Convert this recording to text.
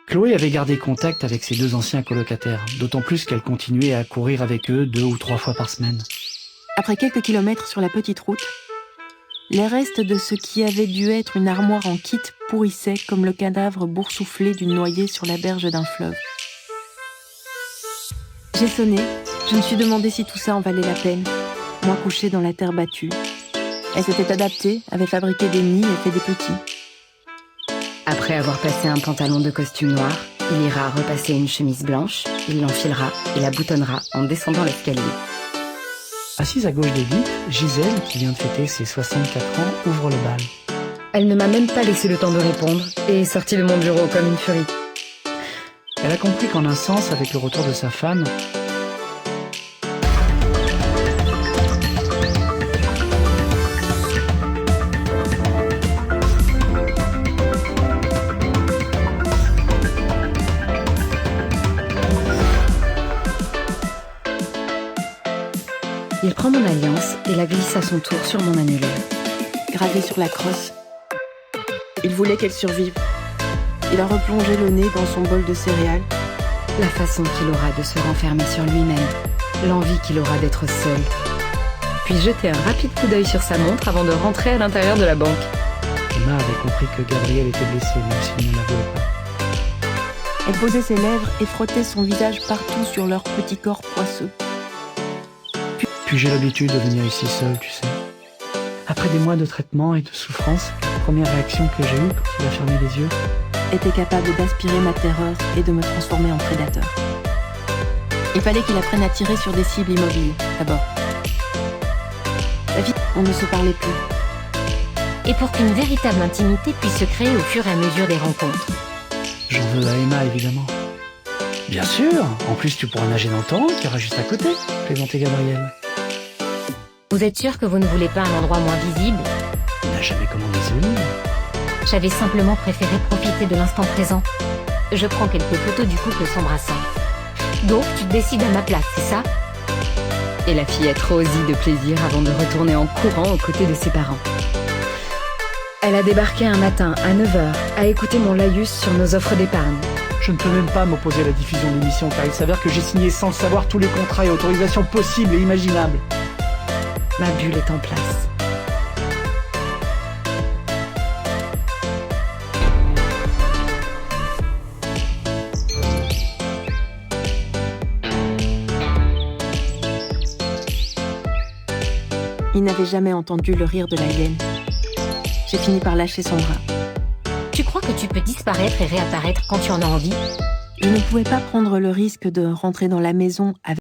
Chloé avait gardé contact avec ses 2 anciens colocataires, d'autant plus qu'elle continuait à courir avec eux 2 ou 3 fois par semaine. Après quelques kilomètres sur la petite route, les restes de ce qui avait dû être une armoire en kit pourrissaient comme le cadavre boursouflé d'une noyée sur la berge d'un fleuve. J'ai sonné, je me suis demandé si tout ça en valait la peine, moi couchée dans la terre battue. Elle s'était adaptée, avait fabriqué des nids et fait des petits. Après avoir passé un pantalon de costume noir, il ira repasser une chemise blanche, il l'enfilera et la boutonnera en descendant l'escalier. Assise à gauche des vitres, Gisèle, qui vient de fêter ses 64 ans, ouvre le bal. Elle ne m'a même pas laissé le temps de répondre et est sortie de mon bureau comme une furie. Elle a compris qu'en un sens, avec le retour de sa femme, Il prend mon alliance et la glisse à son tour sur mon annulaire. Gravée sur la crosse. Il voulait qu'elle survive. Il a replongé le nez dans son bol de céréales. La façon qu'il aura de se renfermer sur lui-même, l'envie qu'il aura d'être seul. Puis jeter un rapide coup d'œil sur sa montre avant de rentrer à l'intérieur de la banque. Emma avait compris que Gabriel était blessé, même s'il ne l'avouait pas. Elle posait ses lèvres et frottait son visage partout sur leur petit corps poisseux. Puis j'ai l'habitude de venir ici seul, tu sais. Après des mois de traitement et de souffrance, la première réaction que j'ai eue quand il a fermé les yeux, Était capable d'aspirer ma terreur et de me transformer en prédateur. Il fallait qu'il apprenne à tirer sur des cibles immobiles, d'abord. La vie, on ne se parlait plus. Et pour qu'une véritable intimité puisse se créer au fur et à mesure des rencontres. j'en veux à Emma, évidemment. Bien sûr, en plus tu pourras nager dans le torrent qui ira juste à côté, plaisantait Gabriel. Vous êtes sûr que vous ne voulez pas un endroit moins visible? Il n'a jamais commandé ce livre. J'avais simplement préféré profiter de l'instant présent. Je prends quelques photos du couple s'embrassant. Donc, tu te décides à ma place, c'est ça? Et la fillette rosit de plaisir avant de retourner en courant aux côtés de ses parents. Elle a débarqué un matin à 9h à écouter mon laïus sur nos offres d'épargne. Je ne peux même pas m'opposer à la diffusion de l'émission car il s'avère que j'ai signé sans le savoir tous les contrats et autorisations possibles et imaginables. Ma bulle est en place. Il n'avait jamais entendu le rire de la hyène. J'ai fini par lâcher son bras. Tu crois que tu peux disparaître et réapparaître quand tu en as envie? Je ne pouvais pas prendre le risque de rentrer dans la maison avec